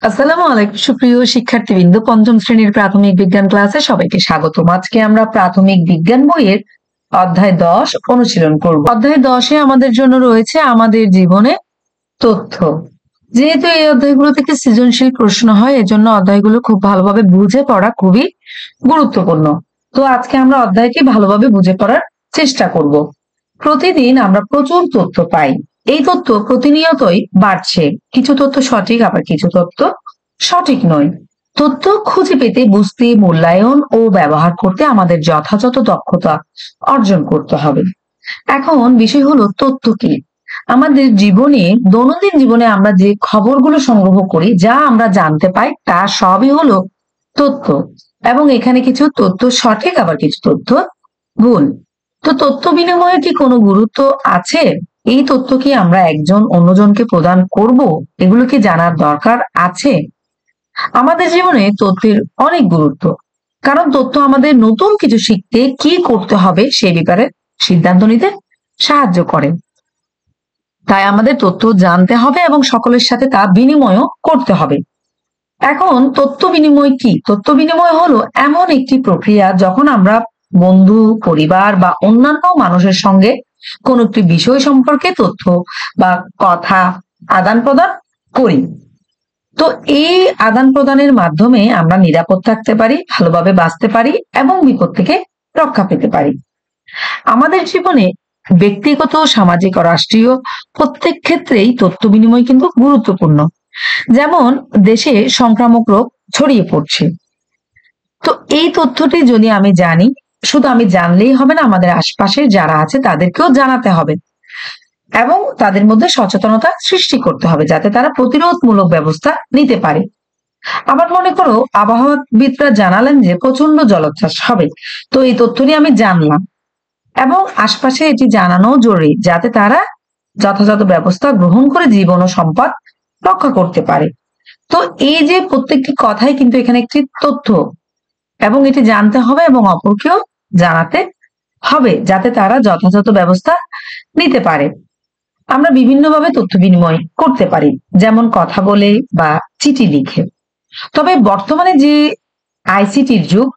আসসালামু আলাইকুম সুপ্রিয় শিক্ষার্থীবৃন্দ, পঞ্চম শ্রেণীর প্রাথমিক বিজ্ঞান ক্লাসে সবাইকে স্বাগতম। আজকে আমরা প্রাথমিক বিজ্ঞান বইয়ের অধ্যায় 10 অনুশীলন করব। অধ্যায় 10-এ আমাদের জন্য রয়েছে আমাদের জীবনে তথ্য। যেহেতু এই অধ্যায়গুলো থেকে সৃজনশীল প্রশ্ন হয়, এজন্য অধ্যায়গুলো খুব ভালোভাবে বুঝে পড়া খুবই গুরুত্বপূর্ণ। তো আজকে আমরা অধ্যায়টি ভালোভাবে বুঝে পড়ার চেষ্টা করব। প্রতিদিন আমরা প্রচুর তথ্য পাই। এই তথ্য প্রতিনিয়তই বাড়ছে। কিছু তথ্য সঠিক, আবার কিছু তথ্য সঠিক নয়। তথ্য খুঁজে পেতে, বুঝতে, মূল্যায়ন ও ব্যবহার করতে আমাদের যথাযথ দক্ষতা অর্জন করতে হবে। এখন বিষয় হলো তথ্য কি। আমাদের জীবনে, দৈনন্দিন জীবনে আমরা যে খবরগুলো সংগ্রহ করি, যা আমরা জানতে পাই, তা সবই হলো তথ্য। এবং এখানে কিছু তথ্য সঠিক, আবার কিছু তথ্য ভুল। তো তথ্য বিনিময়ের কি কোনো গুরুত্ব আছে? এই তথ্য কি আমরা একজন অন্যজনকে প্রদান করব? এগুলো কি জানার দরকার আছে? আমাদের জীবনে তথ্যের অনেক গুরুত্ব, কারণ তথ্য আমাদের নতুন কিছু শিখতে, কি করতে হবে সে ব্যাপারে সিদ্ধান্ত নিতে সাহায্য করে। তাই আমাদের তথ্য জানতে হবে এবং সকলের সাথে তা বিনিময়ও করতে হবে। এখন তথ্য বিনিময় কি? তথ্য বিনিময় হলো এমন একটি প্রক্রিয়া যখন আমরা বন্ধু, পরিবার বা অন্যান্য মানুষের সঙ্গে কোন একটি বিষয় সম্পর্কে তথ্য বা কথা আদান প্রদান করি। তো এই আদান প্রদানের মাধ্যমে আমরা নিরাপদ থাকতে পারি, ভালোভাবে বাঁচতে পারি এবং বিপদ থেকে রক্ষা পেতে পারি। আমাদের জীবনে ব্যক্তিগত, সামাজিক ও রাষ্ট্রীয় প্রত্যেক ক্ষেত্রেই তথ্য বিনিময় কিন্তু গুরুত্বপূর্ণ। যেমন দেশে সংক্রামক রোগ ছড়িয়ে পড়ছে, তো এই তথ্যটি যদি আমি জানি, শুধু আমি জানলেই হবে না, আমাদের আশপাশে যারা আছে তাদেরকেও জানাতে হবে এবং তাদের মধ্যে সচেতনতা সৃষ্টি করতে হবে, যাতে তারা প্রতিরোধমূলক ব্যবস্থা নিতে পারে। আবার মনে করো, আবহাওয়াবিদরা জানালেন যে প্রচন্ড জলোচ্ছ্বাস হবে, তো এই তথ্যটি আমি জানলাম এবং আশপাশে এটি জানানো জরুরি, যাতে তারা যথাযথ ব্যবস্থা গ্রহণ করে জীবন ও সম্পদ রক্ষা করতে পারে। তো এই যে প্রত্যেকটি কথাই কিন্তু এখানে একটি তথ্য, এবং এটি জানতে হবে এবং অপরকেও জানাতে হবে, যাতে তারা যথাযথ ব্যবস্থা নিতে পারে। আমরা বিভিন্নভাবে তথ্য বিনিময় করতে পারি, যেমন কথা বলে বা চিঠি লিখে। তবে বর্তমানে যে আইসিটির যুগ,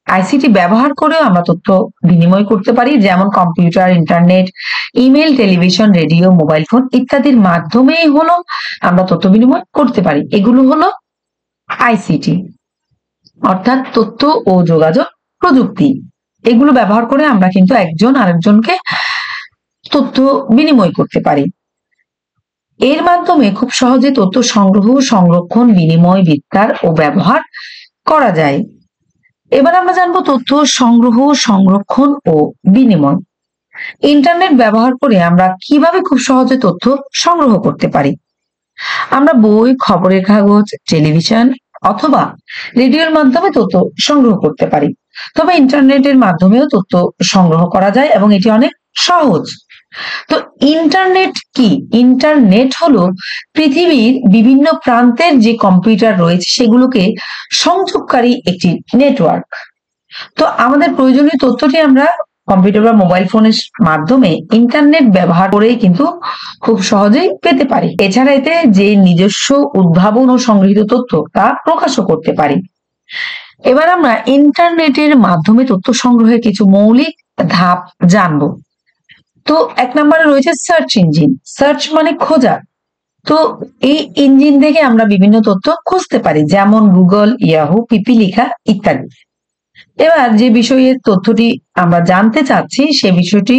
আইসিটি ব্যবহার করেও আমরা তথ্য বিনিময় করতে পারি, যেমন computer, internet, email, television, radio, mobile phone ইত্যাদির মাধ্যমেই হলো আমরা তথ্য বিনিময় করতে পারি। এগুলো হলো আইসিটি, অর্থাৎ তথ্য ও যোগাযোগ প্রযুক্তি। এগুলো ব্যবহার করে আমরা কিন্তু একজন আরেকজনকে তথ্য বিনিময় করতে পারি। এর মাধ্যমে খুব সহজে তথ্য সংগ্রহ, সংরক্ষণ, বিনিময়, বিস্তার ও ব্যবহার করা যায়। এবার আমরা জানবো তথ্য সংগ্রহ, সংরক্ষণ ও বিনিময়। ইন্টারনেট ব্যবহার করে আমরা কিভাবে খুব সহজে তথ্য সংগ্রহ করতে পারি। আমরা বই, খবরের কাগজ, টেলিভিশন অথবা রেডিওর মাধ্যমে তথ্য সংগ্রহ করতে পারি। তবে ইন্টারনেটের মাধ্যমেও তথ্য সংগ্রহ করা যায় এবং এটি অনেক সহজ। তো ইন্টারনেট কি? ইন্টারনেট হলো পৃথিবীর বিভিন্ন প্রান্তের যে কম্পিউটার রয়েছে সেগুলোকে সংযোগকারী একটি নেটওয়ার্ক। তো আমাদের প্রয়োজনীয় তথ্যটি আমরা কম্পিউটার বা মোবাইল ফোনের মাধ্যমে ইন্টারনেট ব্যবহার করেই কিন্তু খুব সহজেই পেতে পারি। এছাড়া এতে যে নিজস্ব উদ্ভাবন ও সংগৃহীত তথ্য তা প্রকাশও করতে পারি। এবার আমরা ইন্টারনেটের মাধ্যমে তথ্য সংগ্রহের কিছু মৌলিক ধাপ জানবো। তো 1 নম্বরে রয়েছে সার্চ ইঞ্জিন। সার্চ মানে খোঁজা। তো এই ইঞ্জিন থেকে আমরা বিভিন্ন তথ্য খুঁজতে পারি, যেমন গুগল, ইয়াহু, পিপিলিকা ইত্যাদি। এবার যে বিষয়ের তথ্যটি আমরা জানতে চাচ্ছি সে বিষয়টি,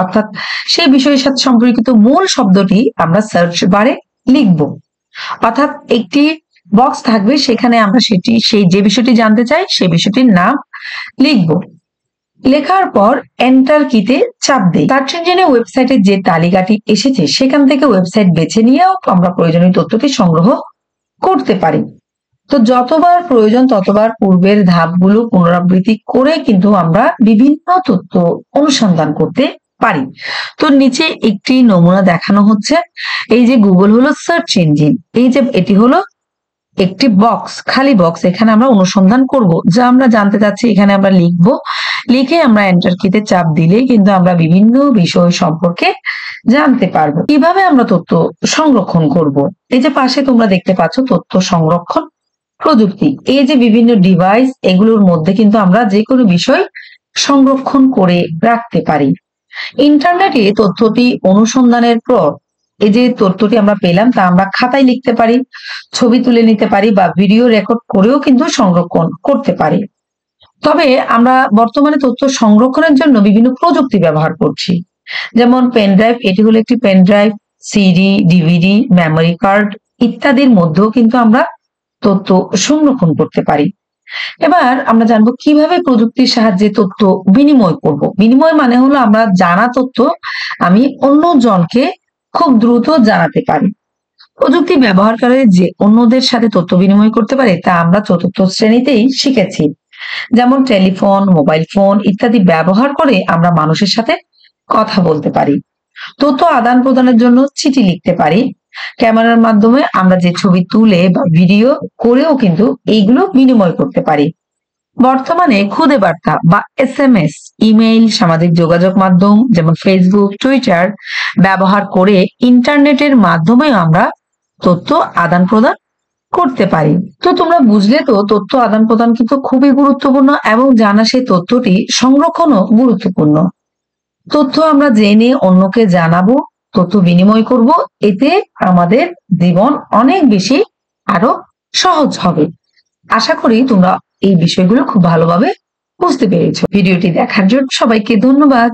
অর্থাৎ সেই বিষয়ের সাথে সম্পর্কিত মূল শব্দটি আমরা সার্চ বারে লিখব। অর্থাৎ একটি বক্স থাকবে, সেখানে আমরা সেই যে বিষয়টি জানতে চাই সেই বিষয়টির নাম লিখব। লেখার পর এন্টার কিতে চাপ দিই। সার্চ ইঞ্জিনে ওয়েবসাইটের যে তালিকাটি এসেছে সেখান থেকে ওয়েবসাইট বেছে নিয়েও আমরা প্রয়োজনীয় তথ্যটি সংগ্রহ করতে পারি। তো যতবার প্রয়োজন ততবার পূর্বের ধাপগুলো পুনরাবৃত্তি করে কিন্তু আমরা বিভিন্ন তথ্য অনুসন্ধান করতে পারি। তো নিচে একটি নমুনা দেখানো হচ্ছে। এই যে গুগল হলো সার্চ ইঞ্জিন, এই যে এটি হলো একটি বক্স, খালি বক্স। এখানে আমরা অনুসন্ধান করব, যা আমরা জানতে চাচ্ছি এখানে আমরা লিখবো। লিখে আমরা এন্টার কিতে চাপ দিলে কিন্তু আমরা বিভিন্ন বিষয় সম্পর্কে জানতে পারবো। কিভাবে আমরা তথ্য সংরক্ষণ করব? এই যে পাশে তোমরা দেখতে পাচ্ছ তথ্য সংরক্ষণ প্রযুক্তি। এই যে বিভিন্ন ডিভাইস, এগুলোর মধ্যে কিন্তু আমরা যে কোনো বিষয় সংরক্ষণ করে রাখতে পারি। ইন্টারনেটে তথ্যটি অনুসন্ধানের পর এই যে তথ্যটি আমরা পেলাম তা আমরা খাতায় লিখতে পারি, ছবি তুলে নিতে পারি বা ভিডিও রেকর্ড করেও কিন্তু সংরক্ষণ করতে পারি। তবে আমরা বর্তমানে তথ্য সংরক্ষণের জন্য বিভিন্ন প্রযুক্তি ব্যবহার করছি, যেমন পেন ড্রাইভ। এটি হলো একটি pen drive, CD, DVD, memory card ইত্যাদির মধ্যেও কিন্তু আমরা তথ্য সংরক্ষণ করতে পারি। এবার আমরা জানবো কিভাবে প্রযুক্তির সাহায্যে তথ্য বিনিময় করব। বিনিময় মানে হলো আমরা জানা তথ্য আমি অন্য জনকে খুব দ্রুত জানাতে পারি। প্রযুক্তি ব্যবহার করে যে অন্যদের সাথে তথ্য বিনিময় করতে পারে তা আমরা চতুর্থ শ্রেণীতেই শিখেছি। যেমন টেলিফোন, মোবাইল ফোন ইত্যাদি ব্যবহার করে আমরা মানুষের সাথে কথা বলতে পারি। তথ্য আদান প্রদানের জন্য চিঠি লিখতে পারি। ক্যামেরার মাধ্যমে আমরা যে ছবি তুলে বা ভিডিও করেও কিন্তু এইগুলো বিনিময় করতে পারি। বর্তমানে খুদে বার্তা বা SMS, ইমেইল, সামাজিক যোগাযোগ মাধ্যম যেমন ফেসবুক, টুইটার ব্যবহার করে ইন্টারনেটের মাধ্যমে আমরা তথ্য আদান প্রদান করতে পারি। তো তোমরা বুঝলে তো তথ্য আদান প্রদান কিন্তু খুবই গুরুত্বপূর্ণ এবং জানা সেই তথ্যটি সংরক্ষণও গুরুত্বপূর্ণ। তথ্য আমরা জেনে অন্যকে জানাবো, তথ্য বিনিময় করব, এতে আমাদের জীবন অনেক বেশি আরো সহজ হবে। আশা করি তোমরা এই বিষয়গুলো খুব ভালোভাবে বুঝতে পেরেছো। ভিডিওটি দেখার জন্য সবাইকে ধন্যবাদ।